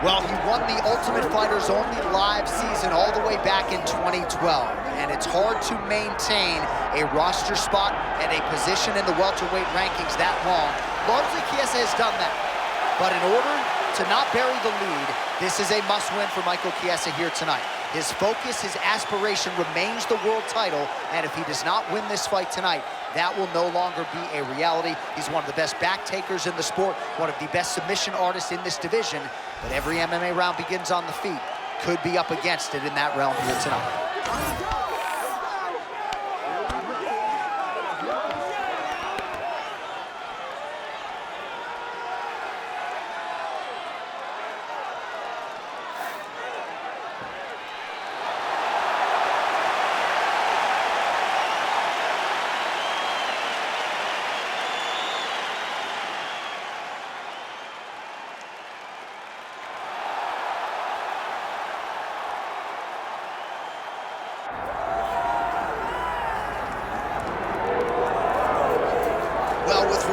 Well, he won the Ultimate Fighter's only live season all the way back in 2012. And it's hard to maintain a roster spot and a position in the welterweight rankings that long. Largely, Chiesa has done that. But in order to not bury the lead, this is a must-win for Michael Chiesa here tonight. His focus, his aspiration remains the world title, and if he does not win this fight tonight, that will no longer be a reality. He's one of the best back takers in the sport, one of the best submission artists in this division, but every MMA round begins on the feet. Could be up against it in that realm here tonight.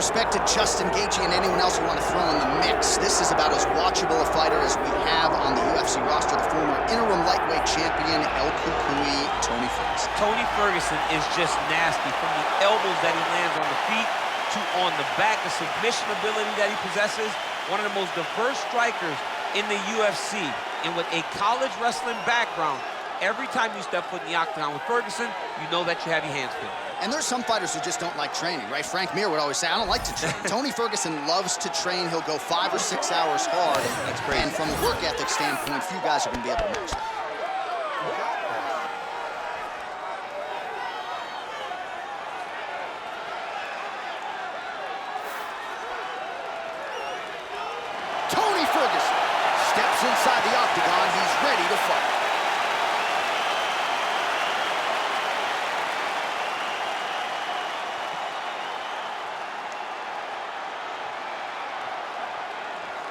Respect to Justin Gaethje and anyone else who want to throw in the mix. This is about as watchable a fighter as we have on the UFC roster, the former interim lightweight champion, El Cucuy, Tony Ferguson. Tony Ferguson is just nasty, from the elbows that he lands on the feet to on the back, the submission ability that he possesses. One of the most diverse strikers in the UFC, and with a college wrestling background, every time you step foot in the octagon with Ferguson, you know that you have your hands full. And there's some fighters who just don't like training, right? Frank Mir would always say, I don't like to train. Tony Ferguson loves to train. He'll go 5 or 6 hours hard. That's crazy. And from a work ethic standpoint, few guys are going to be able to match that. Tony Ferguson steps inside the octagon. He's ready to fight.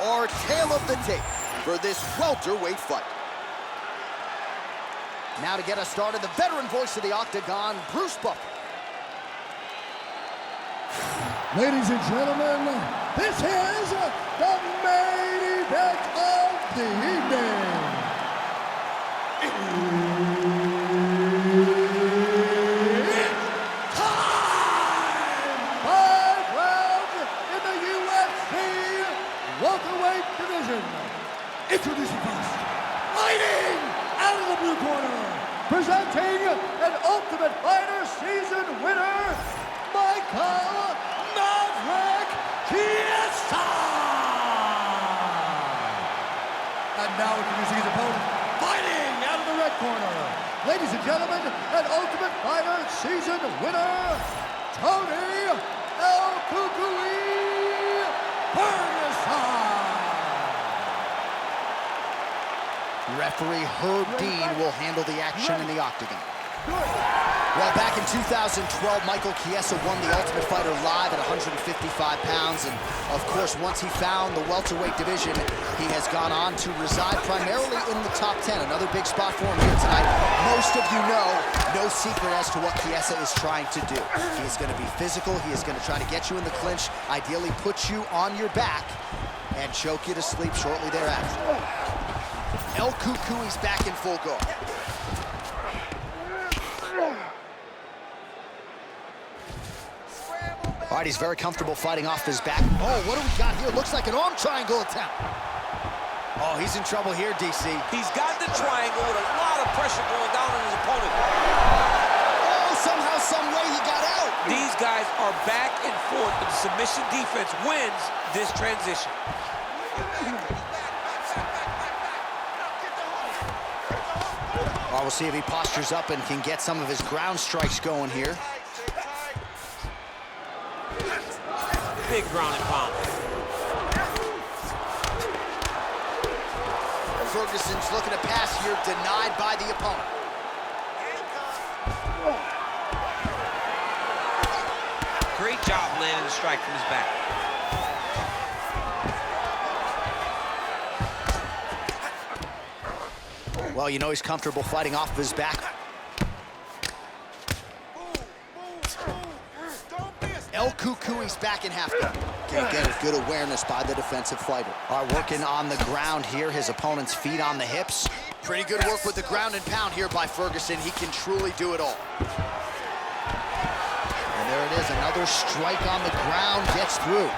Our tale of the tape for this welterweight fight. Now to get us started, the veteran voice of the octagon, Bruce Buffer. Ladies and gentlemen, this is the main event of the evening. It's time! 5 rounds in the UFC welterweight division. Introducing first, fighting out of the blue corner, presenting an Ultimate Fighter season winner, Michael Chiesa! And now introducing his opponent, fighting out of the red corner, ladies and gentlemen, an Ultimate Fighter season winner, Tony El Cucuy Ferguson! Referee Herb Dean will handle the action in the octagon. Well, back in 2012, Michael Chiesa won the Ultimate Fighter live at 155 pounds. And, of course, once he found the welterweight division, he has gone on to reside primarily in the top 10. Another big spot for him here tonight. Most of you know, no secret as to what Chiesa is trying to do. He is going to be physical. He is going to try to get you in the clinch, ideally put you on your back, and choke you to sleep shortly thereafter. El Cucuy's back in full guard. All right, he's very comfortable fighting off his back. Oh, what do we got here? Looks like an arm triangle attempt. Oh, he's in trouble here, DC. He's got the triangle with a lot of pressure going down on his opponent. Oh, somehow, some way he got out. These guys are back and forth, and the submission defense wins this transition. Well, we'll see if he postures up and can get some of his ground strikes going here. Big ground and pound. Ferguson's looking to pass here, denied by the opponent. Great job landing the strike from his back. Well, you know he's comfortable fighting off of his back. El Cucuy's back in half guard. Can't get a good awareness by the defensive fighter. All right, working on the ground here. His opponent's feet on the hips. Pretty good work with the ground and pound here by Ferguson. He can truly do it all. And there it is, another strike on the ground, gets through.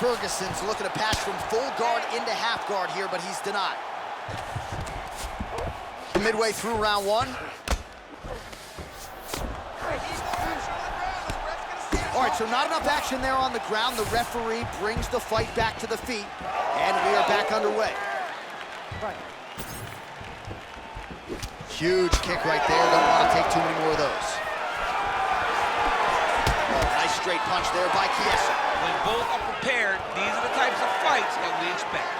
Ferguson's looking to pass from full guard into half guard here, but he's denied. Midway through round one. All right, so not enough action there on the ground. The referee brings the fight back to the feet, and we are back underway. Huge kick right there. Don't want to take too many more of those. Oh, nice straight punch there by Chiesa. When both are prepared, these are the types of fights that we expect.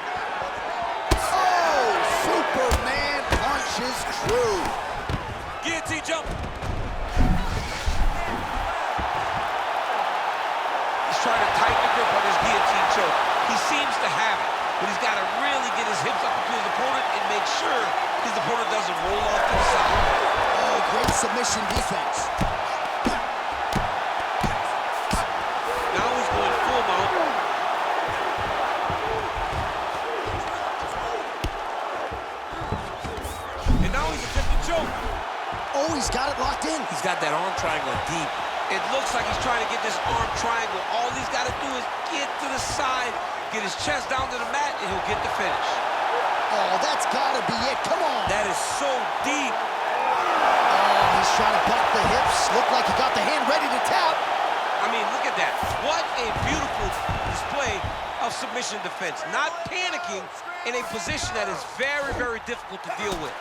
Oh, Superman punch is true. Guillotine jump. He's trying to tighten the grip on his guillotine choke. He seems to have it, but he's got to really get his hips up to his opponent and make sure his opponent doesn't roll off to the side. Oh, great submission defense. Now he's going full mount. And now he's attempting to choke. Oh, he's got it locked in. He's got that arm triangle deep. It looks like he's trying to get this arm triangle. All he's got to do is get to the side, get his chest down to the mat, and he'll get the finish. Oh, that's got to be it. Come on. That is so deep. Oh, he's trying to buck the hips. Looked like he got the hand ready to tap. I mean, look at that. What a beautiful display of submission defense. Not panicking in a position that is very, very difficult to deal with.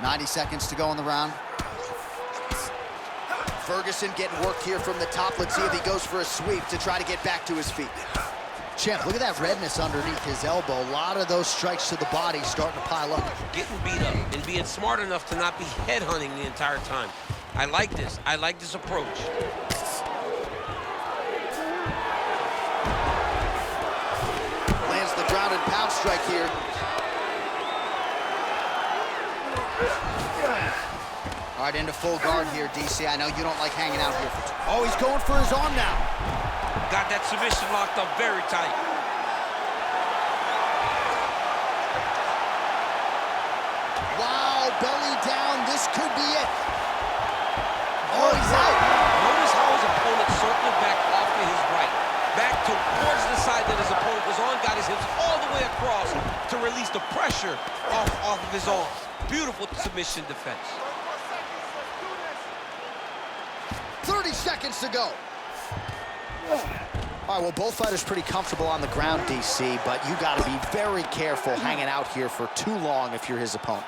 90 seconds to go in the round. Ferguson getting work here from the top. Let's see if he goes for a sweep to try to get back to his feet. Champ, look at that redness underneath his elbow. A lot of those strikes to the body starting to pile up. Getting beat up and being smart enough to not be headhunting the entire time. I like this. I like this approach. Lands the ground and pound strike here. All right, into full guard here, DC. I know you don't like hanging out here. Oh, he's going for his arm now. Got that submission locked up very tight. Wow, belly down. This could be it. Oh, he's out. Notice how his opponent circled back off to his right. Back towards the side that his opponent was on, got his hips all the way across to release the pressure off of his arms. Beautiful submission defense. 30 seconds to go. All right, well, both fighters pretty comfortable on the ground, DC, but you got to be very careful hanging out here for too long if you're his opponent.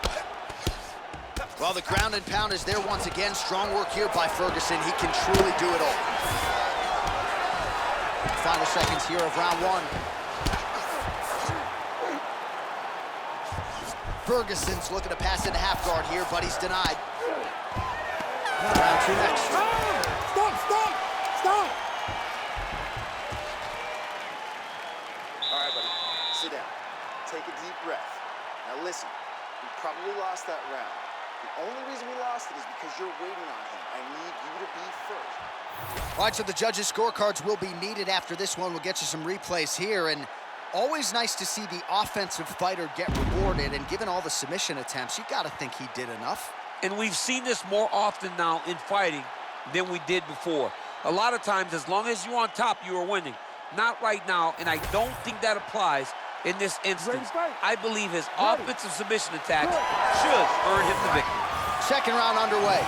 Well, the ground and pound is there once again. Strong work here by Ferguson. He can truly do it all. Final seconds here of round one. Ferguson's looking to pass into half guard here, but he's denied. Round two next. Stop! All right, buddy, sit down. Take a deep breath. Now listen, we probably lost that round. The only reason we lost it is because you're waiting on him. I need you to be first. All right, so the judges' scorecards will be needed after this one. We'll get you some replays here, and always nice to see the offensive fighter get rewarded, and given all the submission attempts, you got to think he did enough. And we've seen this more often now in fighting than we did before. A lot of times, as long as you're on top, you are winning. Not right now, and I don't think that applies in this instance. I believe his offensive submission attacks should earn him the victory. Second round underway.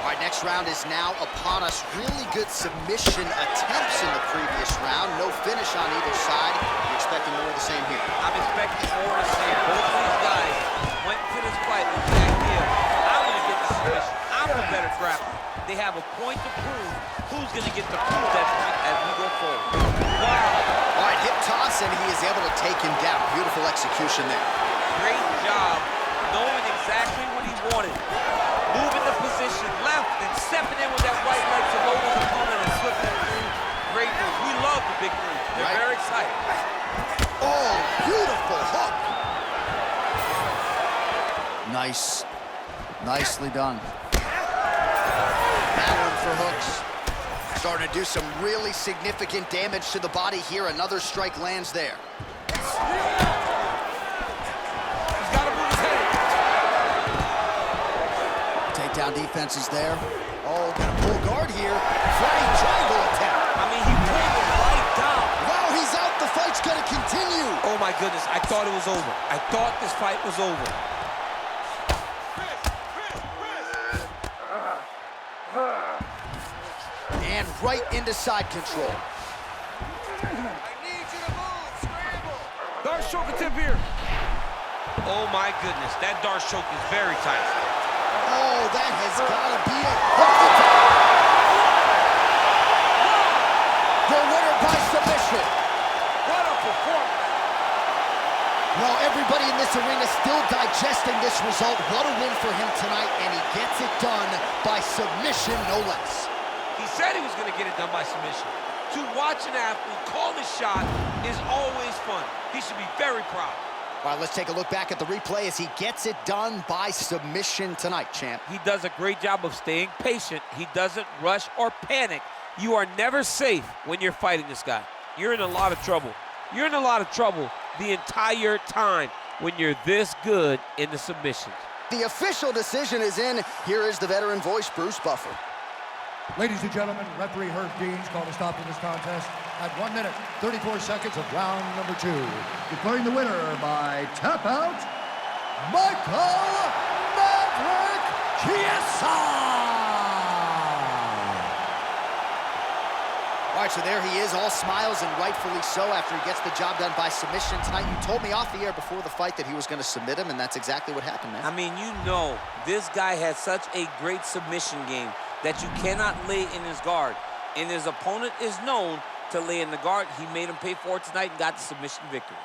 All right, next round is now upon us. Really good submission attempts in the previous round. No finish on either side. You're expecting more of the same here. I'm expecting more of the same. Both of these guys went to this fight with the idea, I'm going to get the submission. I'm the better grappler. They have a point to prove. Who's going to get to prove that point as we go forward? Wow. All right, hip toss, and he is able to take him down. Beautiful execution there. Great job knowing exactly what he wanted. Moving the position left and stepping in with that right leg to load his opponent and slipping it through. Great move. We love the big three. They're very excited. Oh, beautiful hook. Nice. Nicely done. That one for hooks. Starting to do some really significant damage to the body here. Another strike lands there. He's got to move his head. Takedown defense is there. Oh, gonna pull guard here. Flying triangle attempt. I mean, he pulled him right down. Wow, he's out. The fight's gonna continue. Oh my goodness, I thought it was over. I thought this fight was over. And right into side control. I need you to move. Scramble. Dark choke attempt here. Oh my goodness, that dark choke is very tight. Oh, that has got to be it. The winner by submission. What a performance. Well, everybody in this arena still digesting this result. What a win for him tonight, and he gets it done by submission, no less. He said he was going to get it done by submission. To watch an athlete call the shot is always fun. He should be very proud. All right, let's take a look back at the replay as he gets it done by submission tonight, champ. He does a great job of staying patient. He doesn't rush or panic. You are never safe when you're fighting this guy. You're in a lot of trouble. You're in a lot of trouble the entire time when you're this good in the submissions. The official decision is in. Here is the veteran voice, Bruce Buffer. Ladies and gentlemen, referee Herb Dean's called a stop to this contest at 1 minute, 34 seconds of round number 2. Declaring the winner by tap out, Michael Maverick Chiesa! All right, so there he is, all smiles, and rightfully so after he gets the job done by submission tonight. You told me off the air before the fight that he was going to submit him, and that's exactly what happened, man. I mean, you know, this guy has such a great submission game that you cannot lay in his guard. And his opponent is known to lay in the guard. He made him pay for it tonight and got the submission victory.